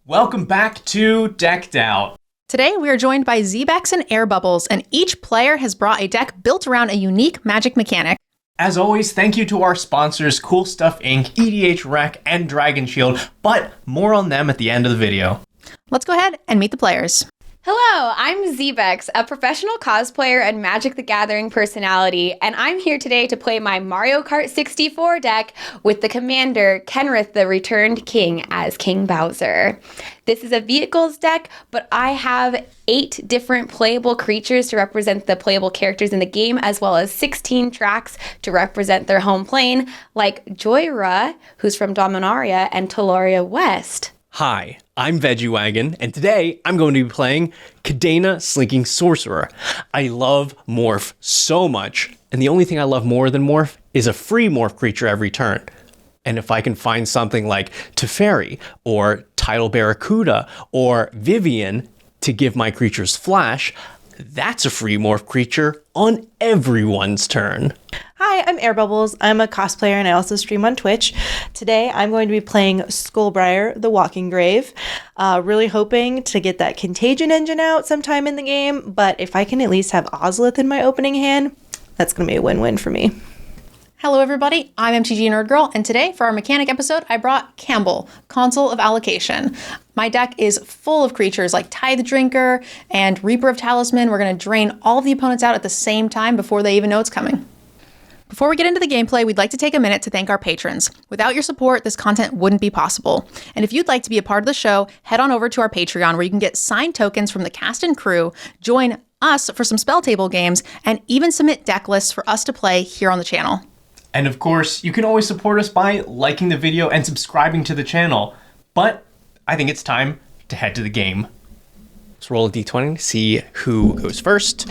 Welcome back to Decked Out. Today, we are joined by ZBexx and Airbubbles, and each player has brought a deck built around a unique magic mechanic. As always, thank you to our sponsors, Coolstuffinc, EDHRec, and Dragon Shield, but more on them at the end of the video. Let's go ahead and meet the players. Hello, I'm ZBexx, a professional cosplayer and Magic the Gathering personality, and I'm here today to play my Mario Kart 64 deck with the commander, Kenrith the Returned King, as King Bowser. This is a vehicles deck, but I have 8 different playable creatures to represent the playable characters in the game, as well as 16 tracks to represent their home plane, like Joyra, who's from Dominaria, and Taloria West. Hi, I'm Veggiewagonyee, and today I'm going to be playing Kadena Slinking Sorcerer. I love Morph so much, and the only thing I love more than Morph is a free Morph creature every turn. And if I can find something like Teferi, or Tidal Barracuda, or Vivian to give my creatures flash, that's a free Morph creature on everyone's turn. Hi, I'm Airbubbles. I'm a cosplayer and I also stream on Twitch. Today I'm going to be playing Skullbriar, the Walking Grave. Really hoping to get that Contagion engine out sometime in the game, but if I can at least have Ozolith in my opening hand, that's going to be a win-win for me. Hello everybody, I'm MTGNerdGirl, and today for our mechanic episode, I brought Campbell, Consul of Allocation. My deck is full of creatures like Tithe Drinker and Reaper of Talisman. We're going to drain all of the opponents out at the same time before they even know it's coming. Before we get into the gameplay, we'd like to take a minute to thank our patrons. Without your support, this content wouldn't be possible. And if you'd like to be a part of the show, head on over to our Patreon where you can get signed tokens from the cast and crew, join us for some spell table games, and even submit deck lists for us to play here on the channel. And of course, you can always support us by liking the video and subscribing to the channel. But I think it's time to head to the game. Let's roll a d20 to see who goes first.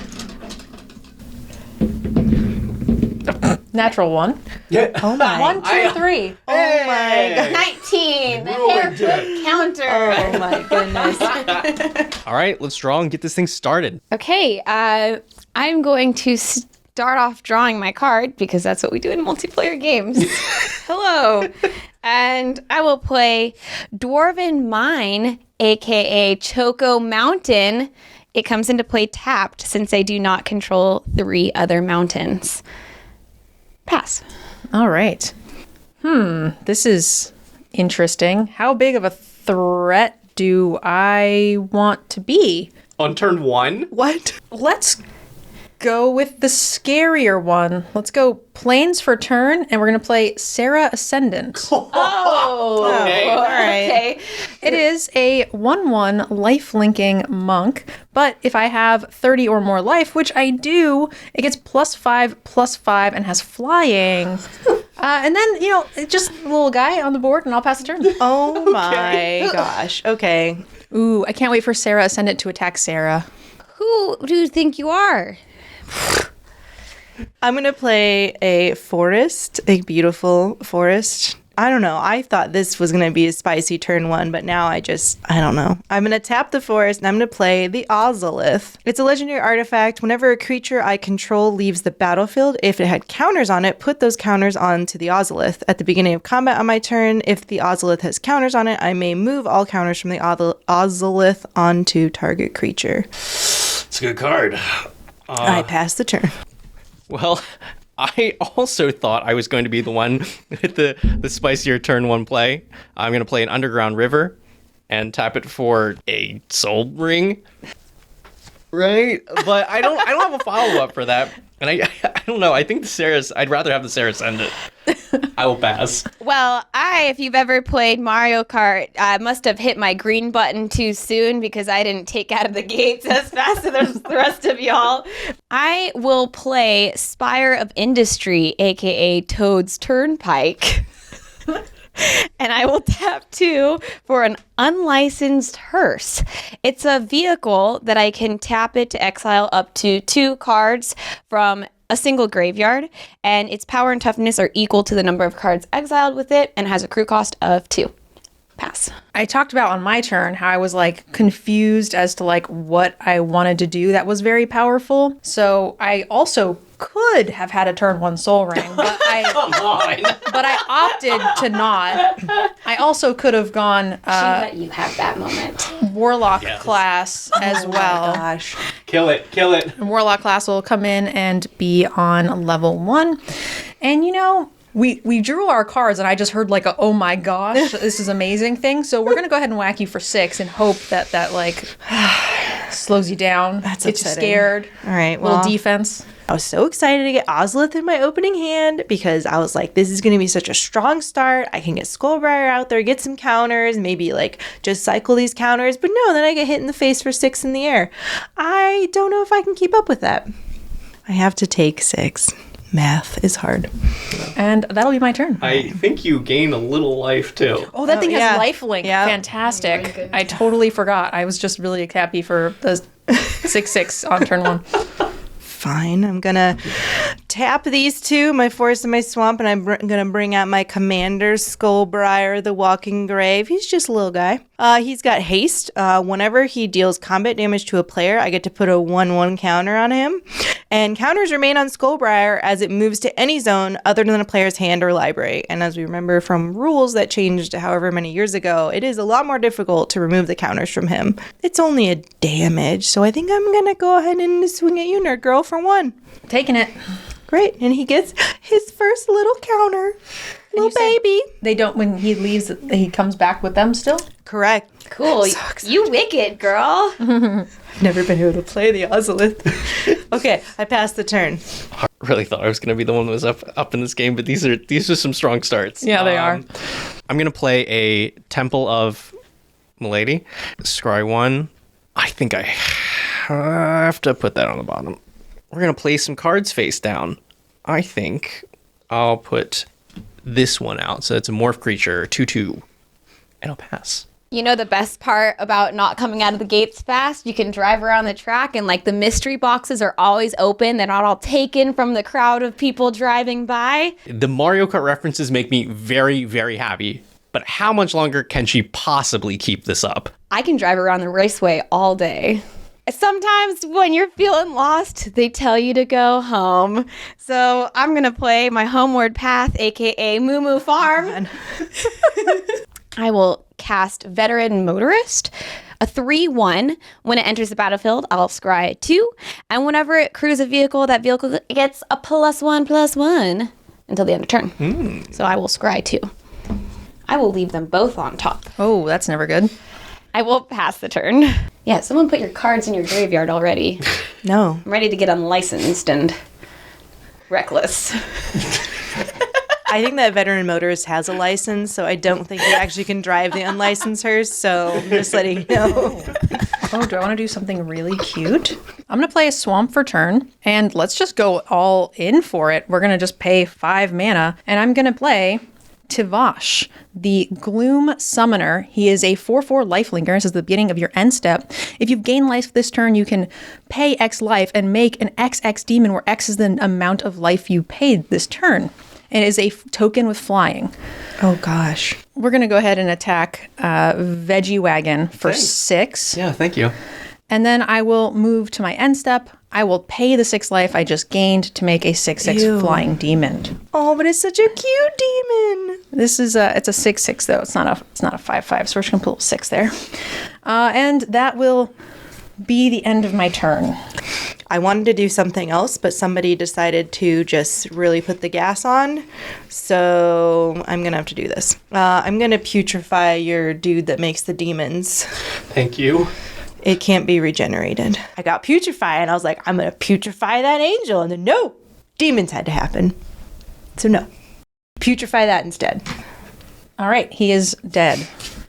Natural 1. Yeah. Oh my. 1, 2, 3. Oh my god. 19, the haircut counter. Oh my goodness. All right, let's draw and get this thing started. Okay, I'm going to start off drawing my card because that's what we do in multiplayer games. Hello. And I will play Dwarven Mine, aka Choco Mountain. It comes into play tapped since I do not control 3 other mountains. Pass. All right. This is interesting. How big of a threat do I want to be? On turn 1? What? Let's go with the scarier one. Let's go Plains for turn, and we're going to play Serra Ascendant. Oh, Okay. All right. okay. It is a 1/1 life-linking monk, but if I have 30 or more life, which I do, it gets +5/+5 and has flying. And then, just a little guy on the board, and I'll pass the turn. Oh my gosh. Okay. Ooh, I can't wait for Serra Ascendant to attack Sarah. Who do you think you are? I'm going to play a forest, a beautiful forest. I don't know. I thought this was going to be a spicy turn 1, but now I don't know. I'm going to tap the forest and I'm going to play the Ozolith. It's a legendary artifact. Whenever a creature I control leaves the battlefield, if it had counters on it, put those counters onto the Ozolith. At the beginning of combat on my turn, if the Ozolith has counters on it, I may move all counters from the Ozolith onto target creature. It's a good card. I pass the turn. Well, I also thought I was going to be the one with the spicier turn 1 play. I'm going to play an Underground River and tap it for a Soul Ring. Right? But I don't have a follow-up for that. And I don't know. I think I'd rather have the Serra Ascendant. I will pass. Well, if you've ever played Mario Kart, I must have hit my green button too soon because I didn't take out of the gates as fast as the rest of y'all. I will play Spire of Industry, aka Toad's Turnpike. And I will tap 2 for an unlicensed hearse. It's a vehicle that I can tap it to exile up to 2 cards from a single graveyard, and its power and toughness are equal to the number of cards exiled with it, and has a crew cost of 2. Pass. I talked about on my turn how I was confused as to what I wanted to do that was very powerful. So I also could have had a turn 1 Soul Ring, but I opted to not. I also could have gone She let you have that moment. Warlock class as well. Gosh. Kill it. And Warlock class will come in and be on level 1. And you know, we drew our cards and I just heard like a, oh my gosh, this is amazing thing. So we're going to go ahead and whack you for 6 and hope that like slows you down. That's gets you upsetting. scared. All right, Little well, defense. I was so excited to get Ozolith in my opening hand because I was like, this is going to be such a strong start. I can get Skullbriar out there, get some counters, maybe like just cycle these counters. But no, then I get hit in the face for 6 in the air. I don't know if I can keep up with that. I have to take 6. Math is hard. And that'll be my turn. I think you gain a little life too. Oh, that thing has yeah. lifelink. Yeah. Fantastic. I totally forgot. I was just really happy for the 6/6 on turn 1. Fine. I'm going to tap these 2, my forest and my swamp, and I'm going to bring out my commander, Skullbriar, the Walking Grave. He's just a little guy. He's got haste. Whenever he deals combat damage to a player, I get to put a 1/1 counter on him. And counters remain on Skullbriar as it moves to any zone other than a player's hand or library. And as we remember from rules that changed however many years ago, it is a lot more difficult to remove the counters from him. It's only a damage, so I think I'm going to go ahead and swing at you, Nerd Girl, for 1. Taking it. Great. And he gets his first little counter. Little you said- baby. They don't, when he leaves, he comes back with them still? Correct. Cool. You wicked, girl. I've never been able to play the Ozolith. Okay, I passed the turn. I really thought I was gonna be the one that was up in this game, but these are some strong starts. Yeah, they are. I'm gonna play a Temple of Milady. Scry 1. I think I have to put that on the bottom. We're gonna play some cards face down. I think I'll put this one out. So it's a morph creature, 2/2, and I'll pass. You know the best part about not coming out of the gates fast? You can drive around the track and like the mystery boxes are always open. They're not all taken from the crowd of people driving by. The Mario Kart references make me very, very happy. But how much longer can she possibly keep this up? I can drive around the raceway all day. Sometimes when you're feeling lost, they tell you to go home. So I'm going to play my homeward path, aka Moo Moo Farm. I will cast Veteran Motorist, a 3/1. When it enters the battlefield, I'll scry 2. And whenever it crews a vehicle, that vehicle gets a +1/+1 until the end of turn. So I will scry 2. I will leave them both on top. Oh, that's never good. I will pass the turn. Yeah, someone put your cards in your graveyard already. No. I'm ready to get unlicensed and reckless. I think that veteran motorist has a license, so I don't think he actually can drive the unlicensed, so I'm just letting you know. Oh, do I want to do something really cute? I'm going to play a swamp for turn, and let's just go all in for it. We're going to just pay 5 mana, and I'm going to play Tivash, the Gloom Summoner. He is a 4/4 lifelinker. This is the beginning of your end step. If you've gained life this turn, you can pay X life and make an XX demon where X is the amount of life you paid this turn. It is a token with flying. Oh, gosh. We're going to go ahead and attack Veggiewagonyee for Thanks. 6. Yeah, thank you. And then I will move to my end step. I will pay the 6 life I just gained to make a 6/6 Ew. flying demon. Oh, but it's such a cute demon. This is it's a 6/6 though. It's not a 5/5. So we're just gonna put a 6 there, and that will be the end of my turn. I wanted to do something else, but somebody decided to just really put the gas on. So I'm going to have to do this. I'm going to putrefy your dude that makes the demons. Thank you. It can't be regenerated. I got putrefy, and I was like, I'm going to putrefy that angel. And then, no, demons had to happen. So, no. Putrefy that instead. All right, he is dead.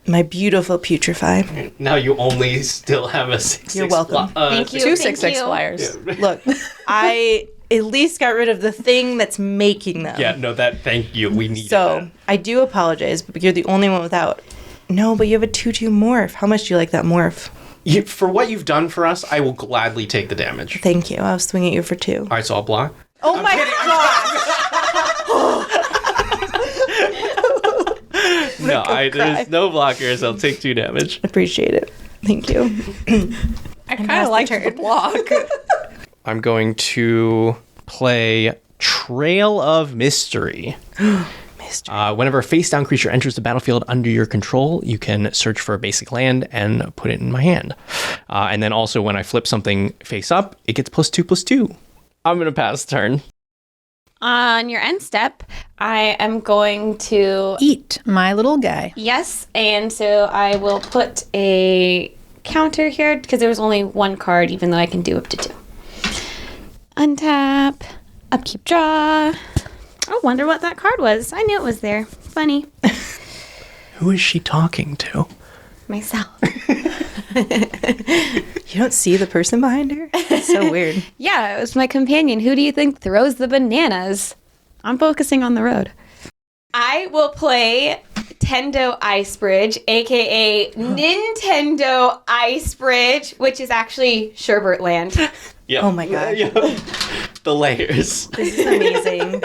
My beautiful putrefy. Now you only still have a 6/6. You're welcome. Thank you. 2 thank 6/6 you. flyers. Look, I at least got rid of the thing that's making them. Yeah, no, thank you. We need So, that. I do apologize, but you're the only one without. No, but you have a 2/2 morph. How much do you like that morph? For what you've done for us, I will gladly take the damage. Thank you. I was swinging at you for 2. All right, so I'll block. Oh my god! No, there's no blockers. I'll take 2 damage. Appreciate it. Thank you. I kind of like the block. I'm going to play Trail of Mystery. Whenever a face-down creature enters the battlefield under your control, you can search for a basic land and put it in my hand. And then also when I flip something face up, it gets +2/+2. I'm going to pass turn. On your end step, I am going to Eat my little guy. Yes, and so I will put a counter here because there was only one card, even though I can do up to 2. Untap, upkeep, draw. I wonder what that card was. I knew it was there. Funny. Who is she talking to? Myself. You don't see the person behind her? It's so weird. Yeah, it was my companion. Who do you think throws the bananas? I'm focusing on the road. I will play Tendo Ice Bridge, aka Nintendo Ice Bridge, which is actually Sherbert Land. Yep. Oh my gosh. Yep. The layers. This is amazing.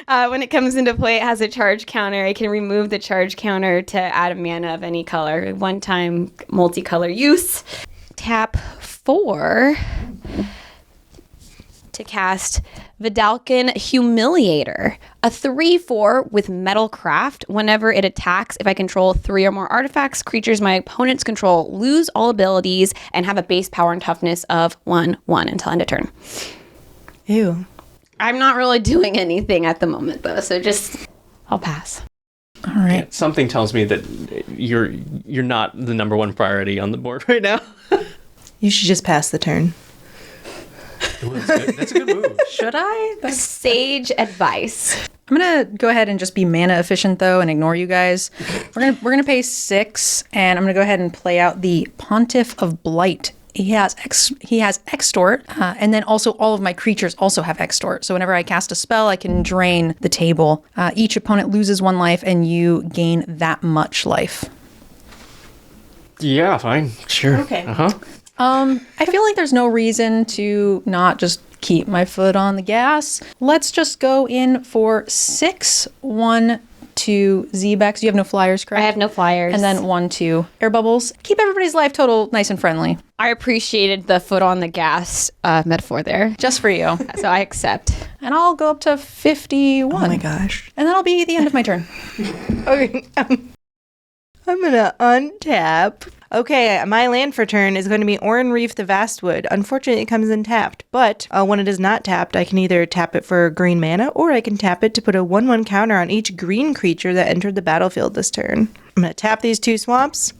When it comes into play, it has a charge counter. I can remove the charge counter to add a mana of any color. One-time multicolor use. Tap 4 to cast Vidalcan Humiliator, a 3/4 with Metal Craft. Whenever it attacks, if I control 3 or more artifacts, creatures my opponents control lose all abilities and have a base power and toughness of 1/1 until end of turn. Ew. I'm not really doing anything at the moment, though, so I'll pass. All right. Something tells me that you're not the number one priority on the board right now. You should just pass the turn. That's a good move. Should I? Sage advice. I'm gonna go ahead and just be mana efficient though, and ignore you guys. We're gonna pay 6, and I'm gonna go ahead and play out the Pontiff of Blight. He has extort, and then also all of my creatures also have extort. So whenever I cast a spell, I can drain the table. Each opponent loses 1 life, and you gain that much life. Yeah, fine. Sure. Okay. I feel like there's no reason to not just keep my foot on the gas. Let's just go in for 6, 1, 2 ZBexx. You have no flyers, correct? I have no flyers. And then 1, 2 Airbubbles. Keep everybody's life total nice and friendly. I appreciated the foot on the gas metaphor there. Just for you. So I accept. And I'll go up to 51. Oh my gosh. And that'll be the end of my turn. Okay. I'm gonna untap. Okay, my land for turn is going to be Oran Reef the Vastwood. Unfortunately, it comes in tapped, but when it is not tapped, I can either tap it for green mana, or I can tap it to put a 1/1 counter on each green creature that entered the battlefield this turn. I'm going to tap these 2 swamps.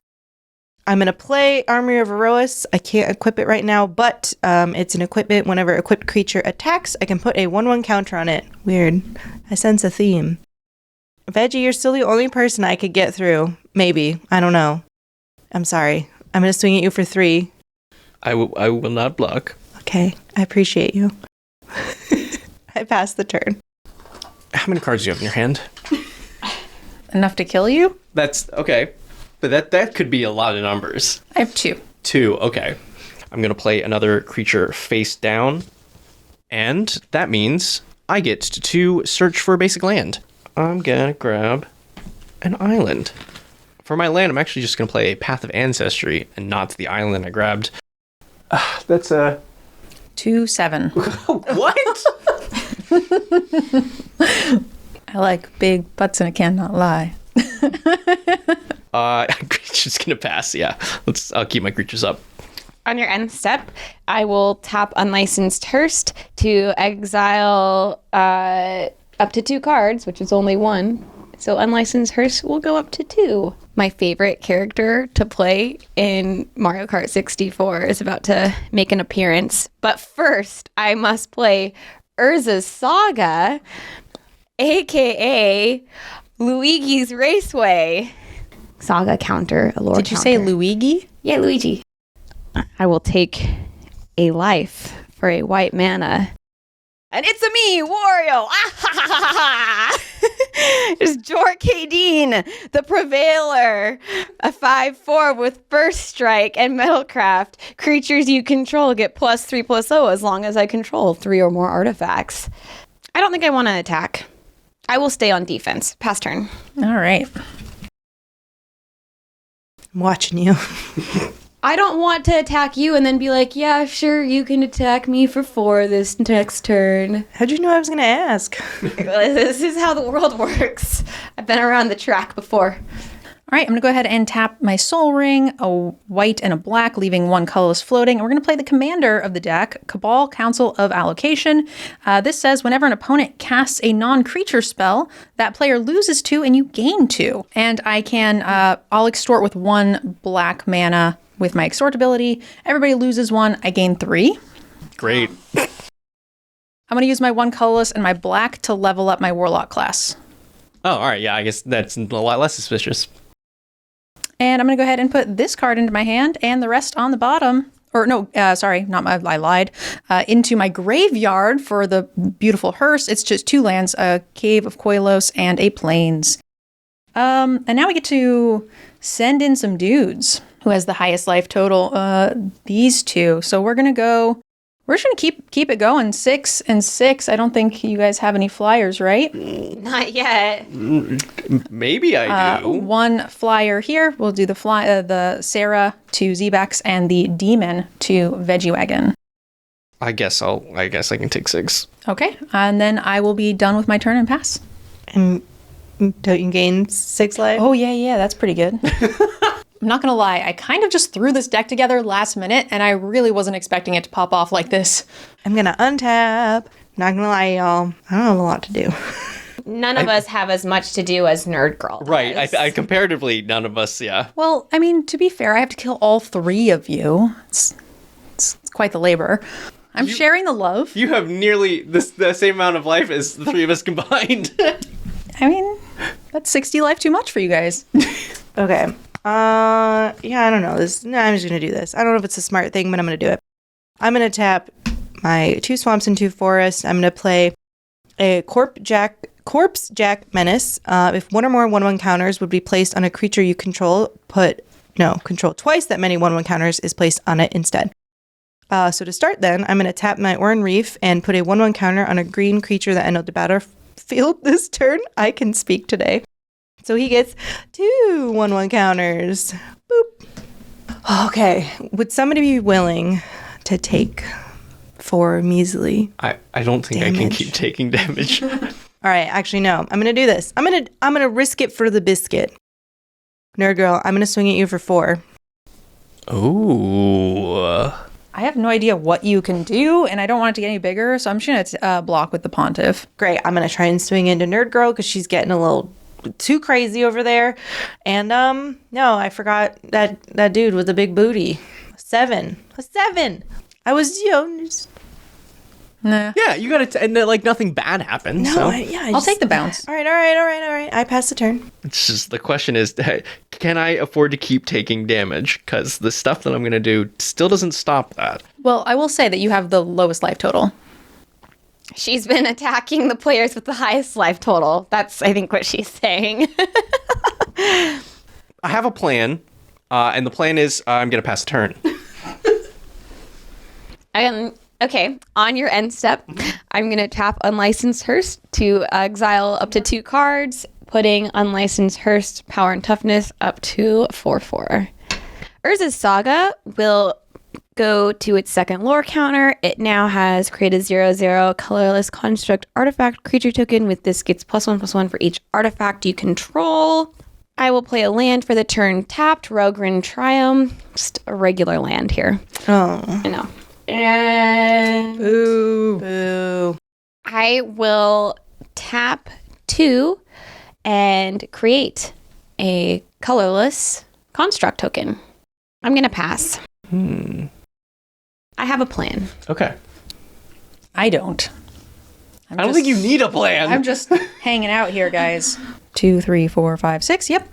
I'm going to play Armory of Erois. I can't equip it right now, but it's an equipment. Whenever equipped creature attacks, I can put a 1/1 counter on it. Weird. I sense a theme. Veggie, you're still the only person I could get through. Maybe. I don't know. I'm sorry. I'm going to swing at you for 3. I will not block. Okay. I appreciate you. I passed the turn. How many cards do you have in your hand? Enough to kill you? That's okay. But that could be a lot of numbers. I have 2. 2, okay. I'm going to play another creature face down. And that means I get to search for a basic land. I'm going to grab an island. For my land, I'm actually just going to play a Path of Ancestry and not the island I grabbed. That's a... 2, 7. What? I like big butts and I cannot lie. I'm just going to pass, yeah. I'll keep my creatures up. On your end step, I will tap Unlicensed Hearst to exile up to 2 cards, which is only 1. So Unlicensed Hearst will go up to 2. My favorite character to play in Mario Kart 64 is about to make an appearance. But first, I must play Urza's Saga, a.k.a. Luigi's Raceway. Saga counter, a lore Did you say Luigi? Yeah, Luigi. I will take a life for a white mana. And it's a me, Wario! It's Jork Kadeen, the Prevailer. A 5/4 with First Strike and Metalcraft. Creatures you control get +3/+0 as long as I control 3 or more artifacts. I don't think I want to attack. I will stay on defense. Pass turn. All right. I'm watching you. I don't want to attack you and then be like, yeah, sure, you can attack me for 4 this next turn. How'd you know I was going to ask? This is how the world works. I've been around the track before. All right, I'm going to go ahead and tap my Soul Ring, a white and a black, leaving 1 colorless floating. And we're going to play the commander of the deck, Cabal, Council of Allocation. This says whenever an opponent casts a non-creature spell, that player loses 2 and you gain 2. And I can, I'll extort with 1 black mana with my extort ability. Everybody loses 1, I gain 3. Great. I'm going to use my 1 colorless and my black to level up my Warlock class. Oh, all right. Yeah, I guess that's a lot less suspicious. And I'm going to go ahead and put this card into my hand and the rest on the bottom. Or no, sorry, I lied. Into my graveyard for the beautiful hearse. It's just 2 lands, a Cave of Koilos and a Plains. And now we get to send in some dudes. Who has the highest life total? These 2. So we're just going to keep it going. 6 and 6. I don't think you guys have any flyers, right? Not yet. Maybe I do. 1 flyer here. We'll do the Sarah to ZBexx and the Demon to Veggiewagon. I guess I can take 6. Okay, and then I will be done with my turn and pass. And don't you gain 6 life? Oh yeah, that's pretty good. I'm not gonna lie, I kind of just threw this deck together last minute, and I really wasn't expecting it to pop off like this. I'm gonna untap. Not gonna lie, y'all. I don't have a lot to do. None of us have as much to do as Nerd Girl does. Right. I comparatively, none of us, yeah. Well, I mean, to be fair, I have to kill all 3 of you. It's quite the labor. I'm sharing the love. You have nearly the same amount of life as the 3 of us combined. I mean, that's 60 life too much for you guys. Okay. Yeah, I don't know. I'm just gonna do this. I don't know if it's a smart thing, but I'm gonna do it. I'm gonna tap my 2 swamps and 2 forests. I'm gonna play a Corpse Jack Menace. If 1 or more 1/1 counters would be placed on a creature you control, control twice that many 1/1 counters is placed on it instead. So to start then, I'm gonna tap my Oran Reef and put a 1/1 counter on a green creature that entered the battlefield this turn. I can speak today. So he gets 2 1/1 counters. Boop. Okay. Would somebody be willing to take 4 measly? I don't think damage? I can keep taking damage. All right. Actually, no. I'm gonna do this. I'm gonna risk it for the biscuit. Nerd Girl, I'm gonna swing at you for 4. Ooh. I have no idea what you can do, and I don't want it to get any bigger, so I'm just gonna block with the Pontiff. Great. I'm gonna try and swing into Nerd Girl because she's getting a little too crazy over there. And no, I forgot that dude with the big booty. A 7. I was just... Nah. Yeah, you gotta, and like nothing bad happened. No, so. I'll take the bounce. All right. I pass the turn. It's just, the question is, can I afford to keep taking damage? Because the stuff that I'm gonna do still doesn't stop that. Well, I will say that you have the lowest life total. She's been attacking the players with the highest life total. That's, I think, what she's saying. I have a plan, and the plan is I'm gonna pass a turn. Okay, on your end step, I'm going to tap Unlicensed Hearse to exile up to 2 cards, putting Unlicensed Hearse power and toughness up to 4/4. Urza's Saga will go to its 2nd lore counter. It now has create a 0/0 colorless construct artifact creature token. With this, gets +1/+1 for each artifact you control. I will play a land for the turn tapped, Rogren Triumph. Just a regular land here. Oh. I know. And Boo. I will tap 2 and create a colorless construct token. I'm going to pass. I have a plan. Okay. I don't. I don't think you need a plan. I'm just hanging out here, guys. 2, 3, 4, 5, 6. Yep.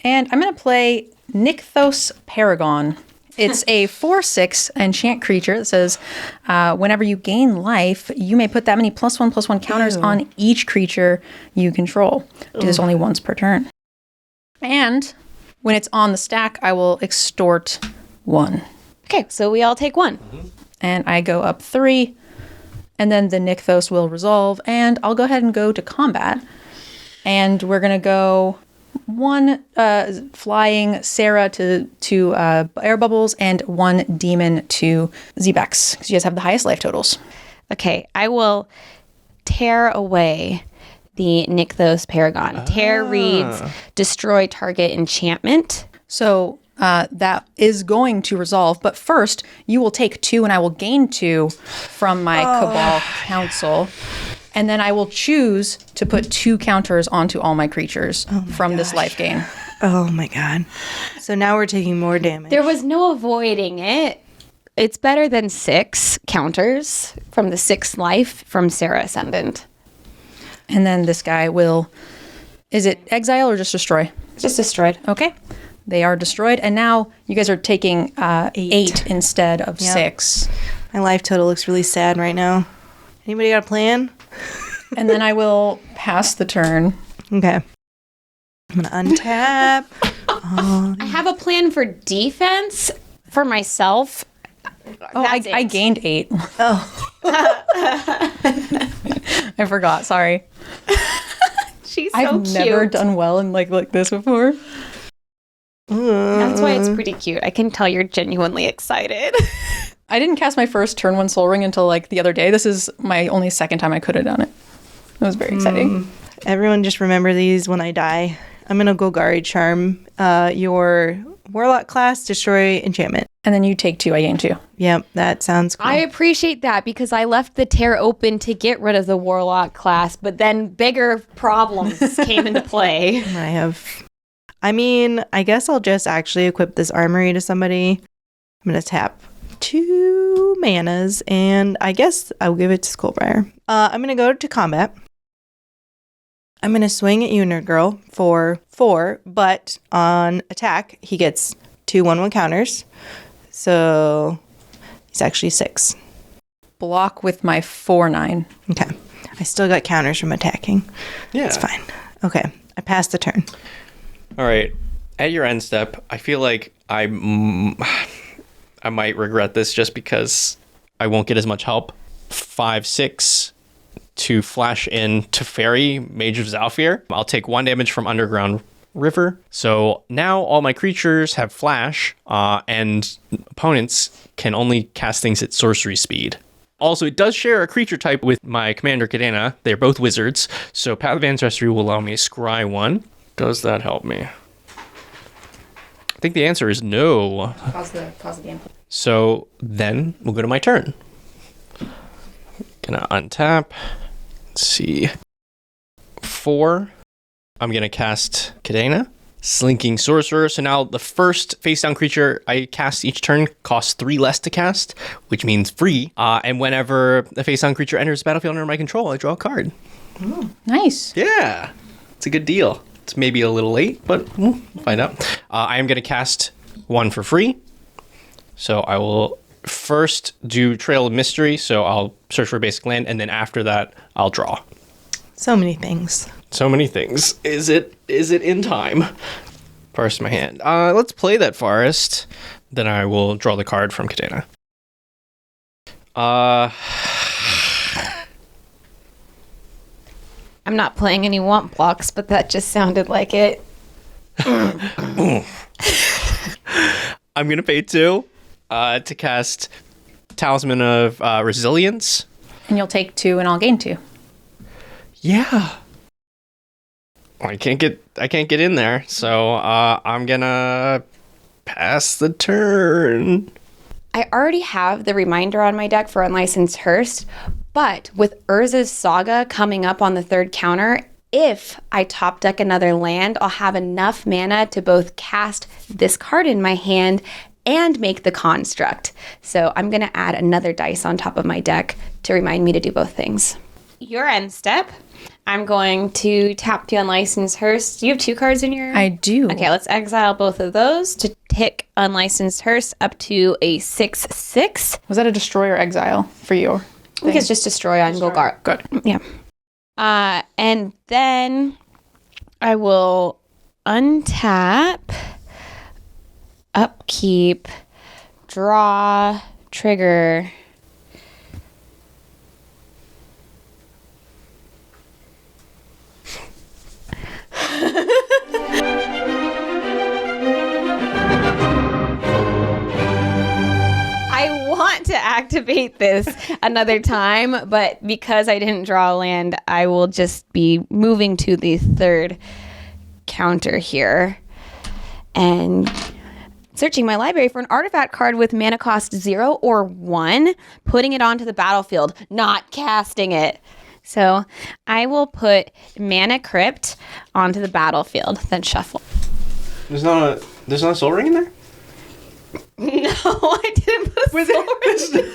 And I'm going to play Nykthos Paragon. It's a 4/6 enchant creature that says, whenever you gain life, you may put that many +1/+1 counters on each creature you control. Do this only once per turn. And when it's on the stack, I will extort 1. Okay, so we all take 1. And I go up 3. And then the Nykthos will resolve. And I'll go ahead and go to combat. And we're going to go one flying Sarah to Airbubbles, and one demon to ZBexx, because you guys have the highest life totals. Okay, I will tear away the Nykthos Paragon. Tear reads destroy target enchantment. So that is going to resolve, but first you will take 2 and I will gain 2 from my Cabal Council. And then I will choose to put 2 counters onto all my creatures from this life gain. Oh my god. So now we're taking more damage. There was no avoiding it. It's better than 6 counters from the 6th life from Sarah Ascendant. And then this guy will... Is it exile or just destroy? Just destroyed. Okay. They are destroyed. And now you guys are taking 8 instead of 6. My life total looks really sad right now. Anybody got a plan? And then I will pass the turn. Okay. I'm going to untap. I have a plan for defense for myself. Oh, I gained 8. Oh. I forgot. Sorry. She's so I've cute. never done well in like this before. That's why it's pretty cute. I can tell you're genuinely excited. I didn't cast my first turn 1 Soul Ring until like the other day. This is my only second time I could have done it. It was very exciting. Everyone just remember these when I die. I'm going to Golgari Charm. Your Warlock class, destroy enchantment. And then you take 2, I gain 2. Yep, that sounds cool. I appreciate that because I left the tear open to get rid of the Warlock class, but then bigger problems came into play. I guess I'll just actually equip this armory to somebody. I'm going to tap 2 manas, and I guess I'll give it to Skullbriar. I'm going to go to combat. I'm going to swing at you, Nerd Girl, for 4, but on attack, he gets 2 1/1 counters. So he's actually 6. Block with my 4/9. Okay. I still got counters from attacking. Yeah. It's fine. Okay. I passed the turn. All right. At your end step, I feel like I might regret this just because I won't get as much help. 5/6 to flash in Teferi, Mage of Zalfir. I'll take 1 damage from Underground River. So now all my creatures have flash, and opponents can only cast things at sorcery speed. Also, it does share a creature type with my commander Cadena. They're both wizards, so Path of Ancestry will allow me to scry 1. Does that help me? I think the answer is no. Pause the game. So then we'll go to my turn. Gonna untap. Let's see. 4. I'm gonna cast Cadena, Slinking Sorcerer. So now the first face down creature I cast each turn costs 3 less to cast, which means free. And whenever the face down creature enters the battlefield under my control, I draw a card. Nice. Yeah, it's a good deal. It's maybe a little late, but we'll find out. I am gonna cast 1 for free. So I will first do Trail of Mystery. So I'll search for a basic land, and then after that, I'll draw. So many things. So many things. Is it in time? Parse my hand. Let's play that forest. Then I will draw the card from Cadena. I'm not playing any want blocks, but that just sounded like it. I'm gonna pay 2 to cast Talisman of Resilience. And you'll take 2 and I'll gain 2. Yeah. I can't get in there, so I'm gonna pass the turn. I already have the reminder on my deck for Unlicensed Hearse, but with Urza's Saga coming up on the 3rd counter, if I top deck another land, I'll have enough mana to both cast this card in my hand and make the construct. So I'm going to add another dice on top of my deck to remind me to do both things. Your end step. I'm going to tap the Unlicensed Hearse. Do you have 2 cards in your... I do. Okay, let's exile both of those to tick Unlicensed Hearse up to a 6/6. Was that a destroy or exile for you? I think it's just destroy on Golgar. Good. Yeah. And then I will untap, upkeep, draw, trigger. activate this another time, but because I didn't draw a land, I will just be moving to the third counter here and searching my library for an artifact card with mana cost 0 or 1, putting it onto the battlefield, not casting it. So I will put Mana Crypt onto the battlefield, then shuffle. There's not a Soul Ring in there? No, I didn't put a Soul Ring.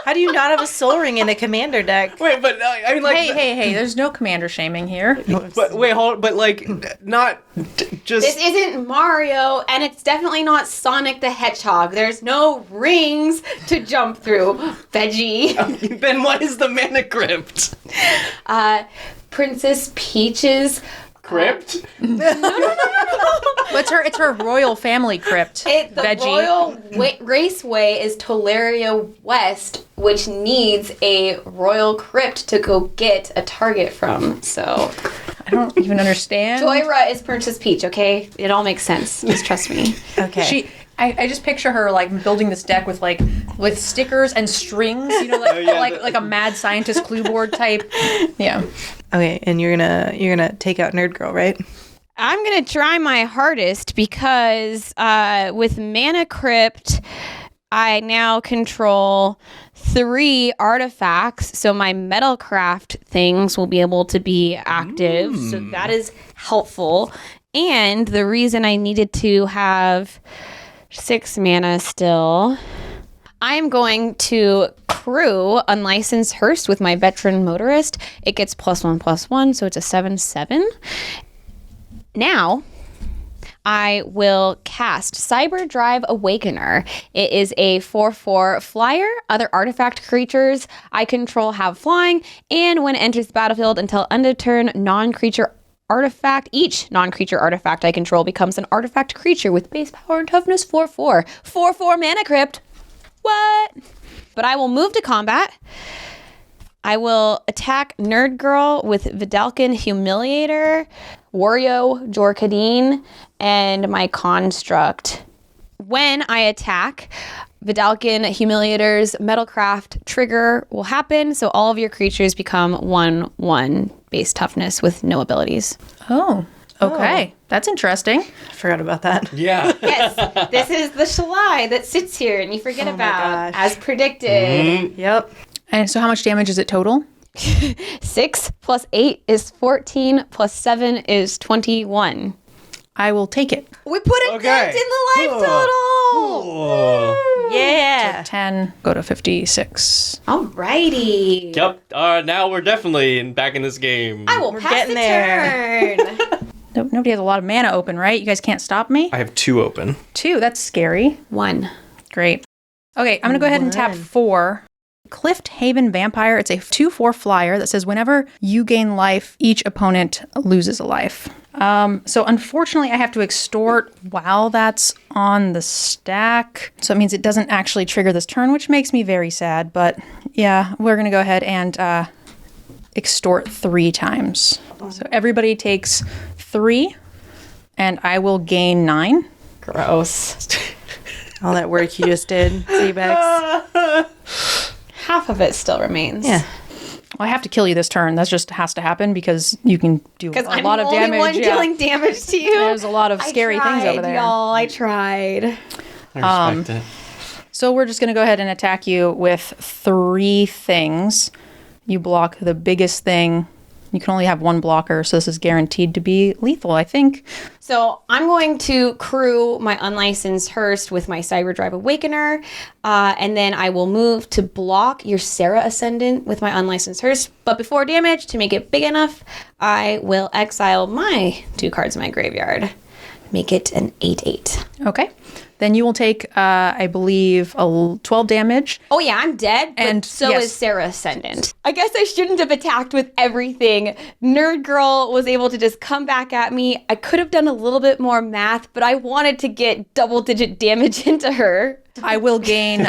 How do you not have a Soul Ring in a commander deck? Wait, but I mean, like, Hey, there's no commander shaming here. but wait, hold, but like, not just. This isn't Mario, and it's definitely not Sonic the Hedgehog. There's no rings to jump through. Veggie. Then what is the Mana Crypt? Princess Peach's Crypt? It's her royal family crypt. The Veggie. royal raceway is Tolaria West, which needs a royal crypt to go get a target from. So I don't even understand. Joyra is Princess Peach, okay? It all makes sense. Just trust me. Okay. I just picture her like building this deck with stickers and strings, you know, like a mad scientist clue board type. Yeah. Okay, and you're gonna take out Nerd Girl, right? I'm going to try my hardest because with Mana Crypt, I now control 3 artifacts, so my Metalcraft things will be able to be active, so that is helpful. And the reason I needed to have 6 mana still, I'm going to crew Unlicensed Hearse with my Veteran Motorist. It gets +1/+1, so it's a 7/7. Now, I will cast Cyberdrive Awakener. It is a 4/4 flyer. Other artifact creatures I control have flying, and when it enters the battlefield until end of turn, non-creature artifact. Each non-creature artifact I control becomes an artifact creature with base power and toughness 4/4. 4/4 Mana Crypt. What? But I will move to combat. I will attack Nerd Girl with Vidalcan Humiliator, Wario Jorkadine, and my Construct. When I attack, Vidalcan Humiliator's Metalcraft trigger will happen, so all of your creatures become 1/1 base toughness with no abilities. Oh. Okay. That's interesting. I forgot about that. Yeah. Yes, this is the Shalai that sits here and you forget Oh my about, gosh. as predicted. Yep. And so how much damage is it total? 6 + 8 is 14, + 7 is 21. I will take it. We put a dent in the life total! Yeah. 10, go to 56. Alrighty. Yep. Now we're definitely back in this game. I will pass getting the there. turn. Nobody has a lot of mana open, right? You guys can't stop me? I have 2 open. 2, that's scary. 1. Great. Okay, I'm going to go ahead and tap 4. Clift Haven Vampire. It's a 2/4 flyer that says whenever you gain life, each opponent loses a life. So unfortunately, I have to extort while that's on the stack. So it means it doesn't actually trigger this turn, which makes me very sad. But yeah, we're going to go ahead and extort 3 times. So everybody takes 3, and I will gain 9. Gross. All that work you just did, ZBexx. Half of it still remains. Yeah. Well, I have to kill you this turn. That just has to happen because you can do Because a I'm lot the of only damage. one dealing damage to you. There's a lot of scary things over there. Y'all, I tried. I respect it. So we're just going to go ahead and attack you with 3 things. You block the biggest thing. You can only have 1 blocker, so this is guaranteed to be lethal, I think. So I'm going to crew my Unlicensed Hearse with my Cyberdrive Awakener, and then I will move to block your Sarah Ascendant with my Unlicensed Hearse. But before damage, to make it big enough, I will exile my 2 cards in my graveyard. Make it an 8/8. Okay. Then you will take, I believe, 12 damage. Oh yeah, I'm dead, but And so yes. is Sarah Ascendant. I guess I shouldn't have attacked with everything. Nerd Girl was able to just come back at me. I could have done a little bit more math, but I wanted to get double-digit damage into her. I will gain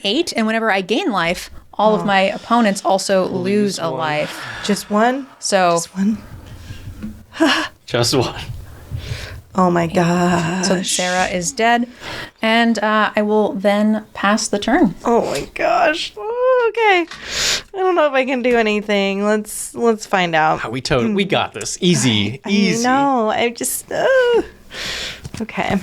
8, and whenever I gain life, all of my opponents also lose a life. Just one? So Just one? Just 1. Oh my god. So Sarah is dead. And I will then pass the turn. Oh my gosh. Oh, okay. I don't know if I can do anything. Let's find out. We got this. Easy. Easy. No, I just okay.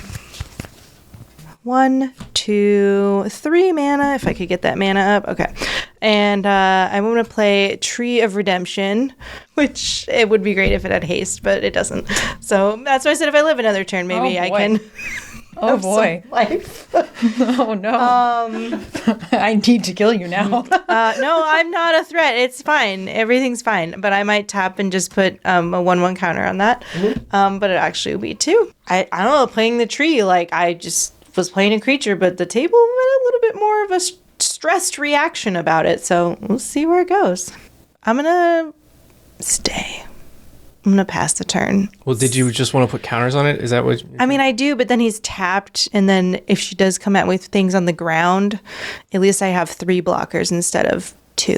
1, 2, 3 mana, if I could get that mana up. Okay. And I'm going to play Tree of Redemption, which it would be great if it had haste, but it doesn't. So that's why I said if I live another turn, maybe I can. Oh boy. Life. Oh no. I need to kill you now. No, I'm not a threat. It's fine. Everything's fine. But I might tap and just put a 1/1 counter on that. But it actually would be 2. I don't know, playing the tree, like I just was playing a creature, but the table had a little bit more of a stressed reaction about it. So we'll see where it goes. I'm going to stay. I'm going to pass the turn. Well, did you just want to put counters on it? Is that what? I mean, I do, but then he's tapped. And then if she does come out with things on the ground, at least I have 3 blockers instead of 2.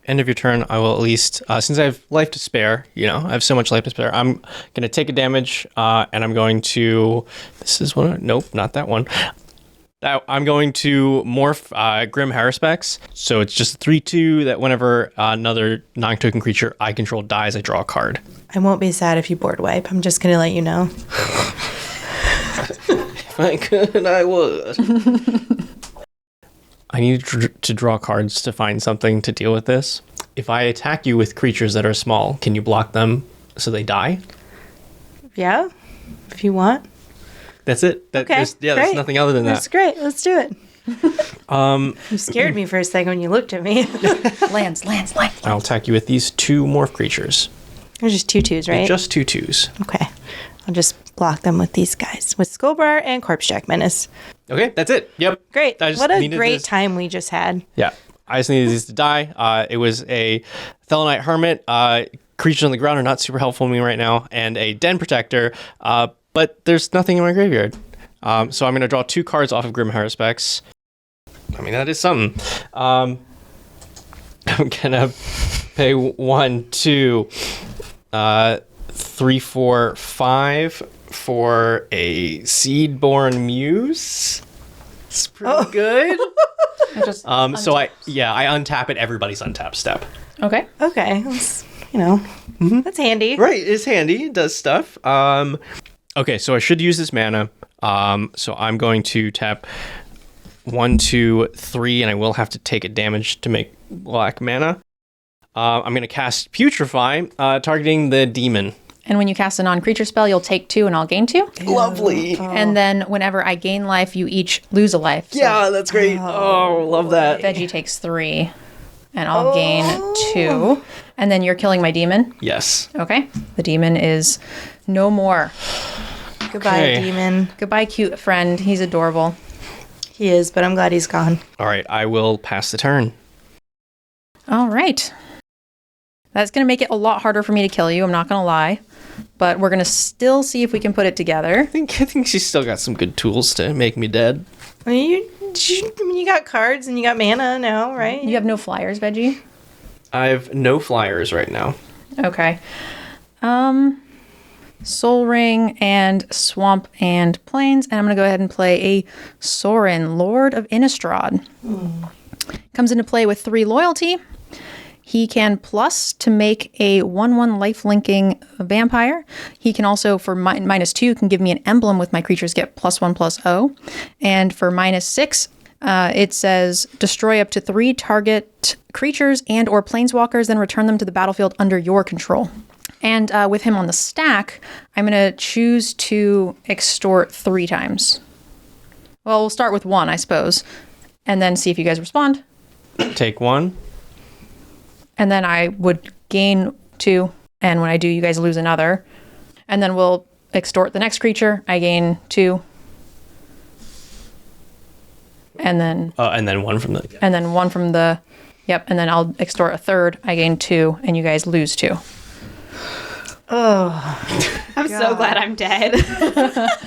End of your turn, I will at least, since I have life to spare, I have so much life to spare, I'm going to take a damage, and I'm going to, this is one, nope, not that one. I'm going to morph Grim Haruspex, so it's just 3/2 that whenever another non-token creature I control dies, I draw a card. I won't be sad if you board wipe. I'm just going to let you know. If I could, I would. I need to draw cards to find something to deal with this. If I attack you with creatures that are small, can you block them so they die? Yeah, if you want. That's it. Okay, there's nothing other than that. That's great. Let's do it. You scared me for a second when you looked at me. Lands. I'll attack you with these 2 morph creatures. There's just 2 2s, right? Just 2 2s. Okay. I'll just block them with these guys, with Skullbar and Corpsejack Menace. Okay, that's it. Yep. Great. What a great time we just had. Yeah. I just needed these to die. It was a Thelonite Hermit. Creatures on the ground are not super helpful to me right now. And a Den Protector. But there's nothing in my graveyard. So I'm going to draw 2 cards off of Grim Haruspex. I mean, that is something. I'm going to pay 1, 2, 3, 4, 5 for a Seedborn Muse. It's pretty good. So I untap it. Everybody's untap step. Okay. Okay. That's, that's handy. Right. It's handy. It does stuff. Okay. So I should use this mana. So I'm going to tap 1, 2, 3, and I will have to take a damage to make black mana. I'm going to cast Putrefy, targeting the demon. And when you cast a non-creature spell, you'll take 2 and I'll gain 2. Lovely. And then whenever I gain life, you each lose a life. So Yeah, that's great. Oh, love that. Veggie takes 3 and I'll gain 2. And then you're killing my demon. Yes. Okay. The demon is no more. Goodbye, Okay. demon. Goodbye, cute friend. He's adorable. He is, but I'm glad he's gone. All right, I will pass the turn. All right. That's going to make it a lot harder for me to kill you. I'm not going to lie. But we're going to still see if we can put it together. I think she's still got some good tools to make me dead. I mean, you got cards and you got mana now, right? You have no flyers, Veggie? I have no flyers right now. Okay. Soul Ring and Swamp and Plains. And I'm going to go ahead and play a Sorin, Lord of Innistrad. Comes into play with 3 loyalty. He can plus to make a 1/1 life-linking vampire. He can also, for -2, can give me an emblem with my creatures get +1/+0. And for -6, it says destroy up to 3 target creatures and or planeswalkers, then return them to the battlefield under your control. And with him on the stack, I'm going to choose to extort 3 times. Well, we'll start with 1, I suppose, and then see if you guys respond. Take 1. And then I would gain 2, and when I do, you guys lose another. And then we'll extort the next creature. I gain 2. And then 1 from the... And then 1 from the... Yep, and then I'll extort a 3rd. I gain 2, and you guys lose 2. Oh, I'm so glad I'm dead.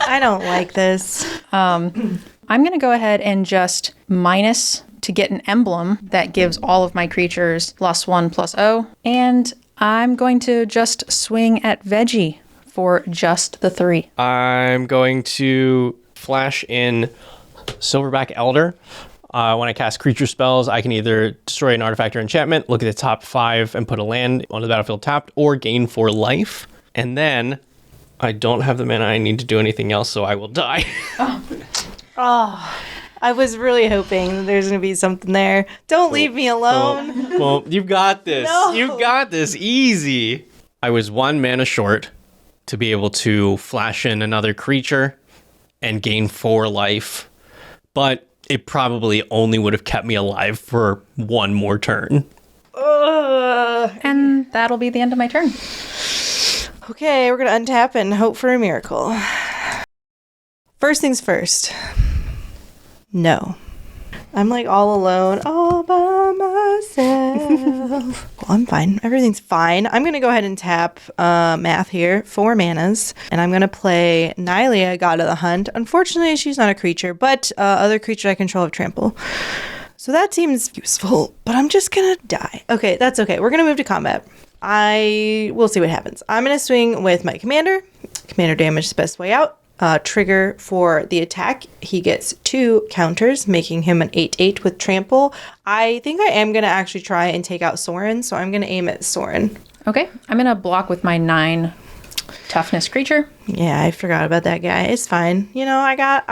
I don't like this. I'm going to go ahead and just minus to get an emblem that gives all of my creatures +1/+0. And I'm going to just swing at Veggie for just the 3. I'm going to flash in Silverback Elder. When I cast creature spells, I can either destroy an artifact or enchantment, look at the top 5 and put a land on the battlefield tapped, or gain 4 life. And then I don't have the mana I need to do anything else, so I will die. I was really hoping there's going to be something there. Don't leave me alone. Well, you've got this. No. You've got this. Easy. I was 1 mana short to be able to flash in another creature and gain 4 life. But it probably only would have kept me alive for 1 more turn. And that'll be the end of my turn. Okay, we're going to untap and hope for a miracle. First things first. No. I'm like all alone, all by myself. Well, I'm fine. Everything's fine. I'm going to go ahead and tap Math here, 4 manas. And I'm going to play Nylea, God of the Hunt. Unfortunately, she's not a creature, but other creature I control have trample. So that seems useful, but I'm just going to die. Okay, that's okay. We're going to move to combat. We'll see what happens. I'm going to swing with my commander. Commander damage is the best way out. Trigger for the attack. He gets 2 counters, making him an 8/8 with trample. I think I am going to actually try and take out Sorin, so I'm going to aim at Sorin. Okay, I'm going to block with my 9 toughness creature. Yeah, I forgot about that guy. It's fine. You know, I got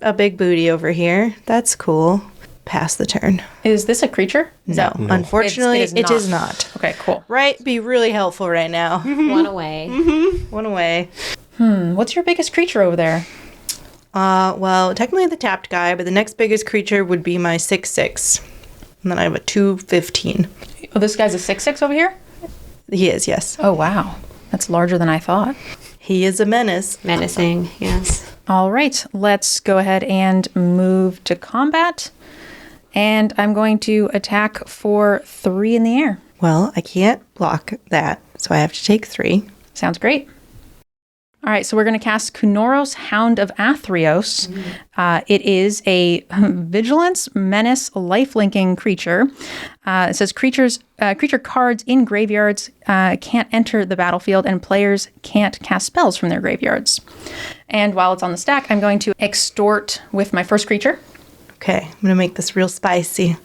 a big booty over here. That's cool. Pass the turn. Is this a creature? No. Unfortunately, it is not. Okay, cool. Right? Be really helpful right now. 1 away. 1 away. What's your biggest creature over there? Well, technically the tapped guy, but the next biggest creature would be my 6/6. And then I have a 2/15. Oh, this guy's a 6/6 over here? He is, yes. Oh, wow. That's larger than I thought. He is a menace. Menacing, yes. All right, let's go ahead and move to combat. And I'm going to attack for 3 in the air. Well, I can't block that, so I have to take 3. Sounds great. All right, so we're going to cast Kunoros, Hound of Athreos. It is a Vigilance, Menace, lifelinking creature. It says creature cards in graveyards can't enter the battlefield, and players can't cast spells from their graveyards. And while it's on the stack, I'm going to extort with my first creature. Okay, I'm going to make this real spicy.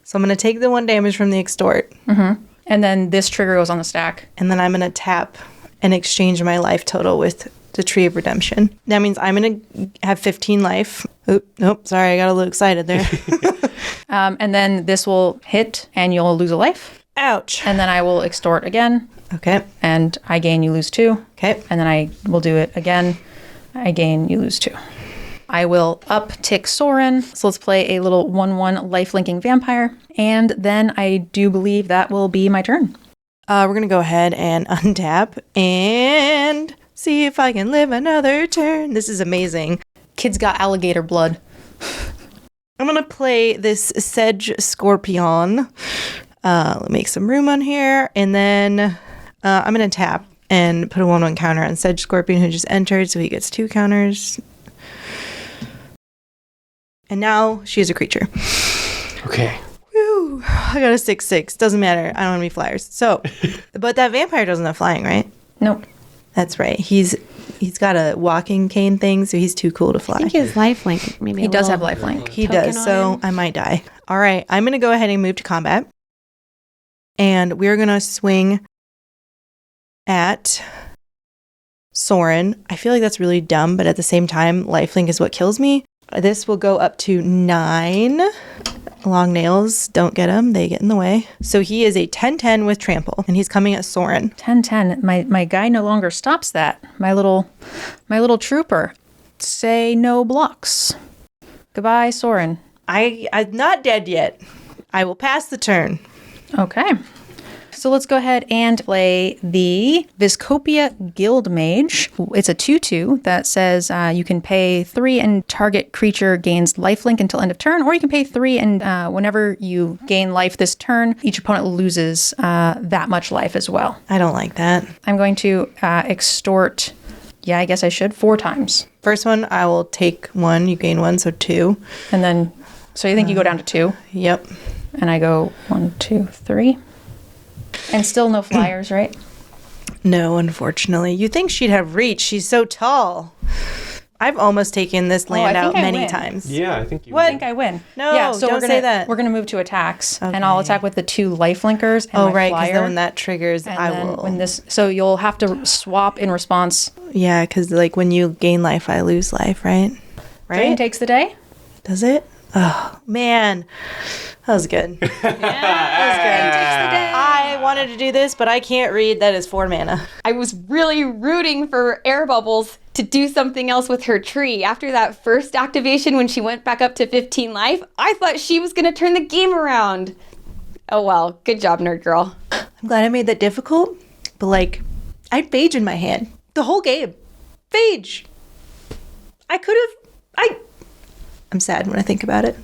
So I'm going to take the 1 damage from the extort. And then this trigger goes on the stack. And then I'm going to tap and exchange my life total with the Tree of Redemption. That means I'm going to have 15 life. Nope, sorry, I got a little excited there. And then this will hit, and you'll lose a life. Ouch. And then I will extort again. Okay. And I gain, you lose 2. Okay. And then I will do it again. I gain, you lose 2. I will uptick Sorin. So let's play a little 1/1 lifelinking vampire. And then I do believe that will be my turn. We're going to go ahead and untap and see if I can live another turn. This is amazing. Kid's got alligator blood. I'm going to play this Sedge Scorpion. Make some room on here. And then I'm going to tap and put a 1/1 counter on Sedge Scorpion, who just entered, so he gets 2 counters. And now she is a creature. Okay. Whew, I got a 6/6. Doesn't matter. I don't have any flyers. So, but that vampire doesn't have flying, right? Nope. That's right. He's got a walking cane thing, so he's too cool to fly. I think he has lifelink. Maybe He does have lifelink. He token does, on so him. I might die. All right, I'm going to go ahead and move to combat. And we're going to swing at Sorin. I feel like that's really dumb, but at the same time, lifelink is what kills me. This will go up to 9. Long nails, don't get them. They get in the way. So he is a 10/10 with trample, and he's coming at Sorin. 10/10. My guy no longer stops that. My little trooper. Say no blocks. Goodbye, Sorin. I'm not dead yet. I will pass the turn. Okay. So let's go ahead and play the Viscopia Guild Mage. It's a 2/2 that says you can pay 3 and target creature gains lifelink until end of turn, or you can pay 3 and whenever you gain life this turn, each opponent loses that much life as well. I don't like that. I'm going to extort, yeah, I guess I should, 4 times. First one, I will take 1. You gain 1, so 2. And then, so you think you go down to 2? Yep. And I go 1, 2, 3. And still no flyers, right? No, unfortunately. You think she'd have reach. She's so tall. I've almost taken this land out many times. Yeah, I think you I think I win. No, yeah, so don't we're gonna, say that. We're going to move to attacks, and I'll attack with the 2 lifelinkers and my right, because flyer. then when that triggers, and I then will. When this, so you'll have to swap in response. Yeah, because like when you gain life, I lose life, right? Drain takes the day. Does it? Oh, man. That was good. I wanted to do this, but I can't read. That is 4 mana. I was really rooting for Airbubbles to do something else with her tree. After that first activation when she went back up to 15 life, I thought she was going to turn the game around. Oh well, good job, Nerd Girl. I'm glad I made that difficult, but like, I had Phage in my hand the whole game. Phage! I could have... I'm sad when I think about it.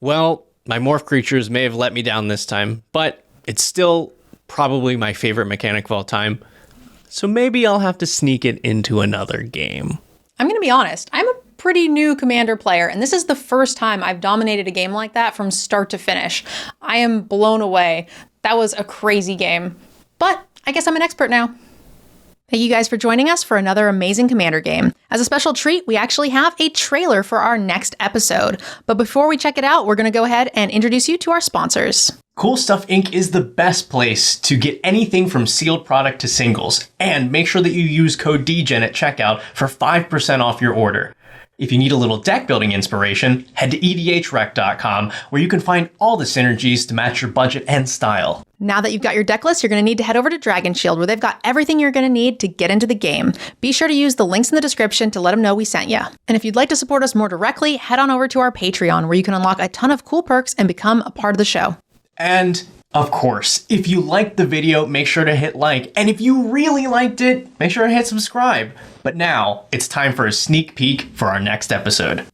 Well, my morph creatures may have let me down this time, but it's still probably my favorite mechanic of all time. So maybe I'll have to sneak it into another game. I'm going to be honest. I'm a pretty new Commander player, and this is the first time I've dominated a game like that from start to finish. I am blown away. That was a crazy game. But I guess I'm an expert now. Thank you guys for joining us for another amazing Commander game. As a special treat, we actually have a trailer for our next episode. But before we check it out, we're going to go ahead and introduce you to our sponsors. Coolstuffinc is the best place to get anything from sealed product to singles. And make sure that you use code DGEN at checkout for 5% off your order. If you need a little deck building inspiration, head to EDHRec.com, where you can find all the synergies to match your budget and style. Now that you've got your deck list, you're going to need to head over to Dragon Shield, where they've got everything you're going to need to get into the game. Be sure to use the links in the description to let them know we sent you. And if you'd like to support us more directly, head on over to our Patreon, where you can unlock a ton of cool perks and become a part of the show. And, of course, if you liked the video, make sure to hit like. And if you really liked it, make sure to hit subscribe. But now, it's time for a sneak peek for our next episode.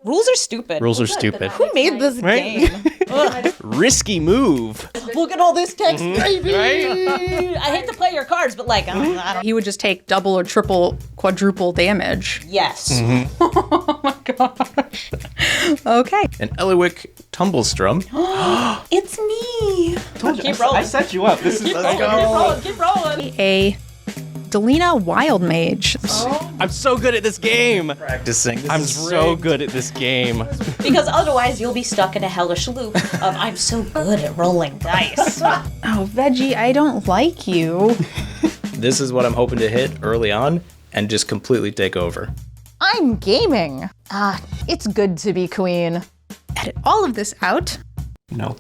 Rules are stupid. Rules are stupid. Who made this game? Ugh. Risky move. Look at all this text, baby. I hate to play your cards, but like, I don't. He would just take double or triple, quadruple damage. Yes. Oh my gosh. Okay. An Eliwick Tumblestrum. It's me. Keep rolling. I set you up. This is Keep rolling. A Delina Wild Mage. I'm so good at this game. practicing. This I'm is so rigged. good at this game. Because otherwise you'll be stuck in a hellish loop of I'm so good at rolling dice. Oh, Veggie, I don't like you. This is what I'm hoping to hit early on and just completely take over. I'm gaming. It's good to be queen. Edit all of this out. No.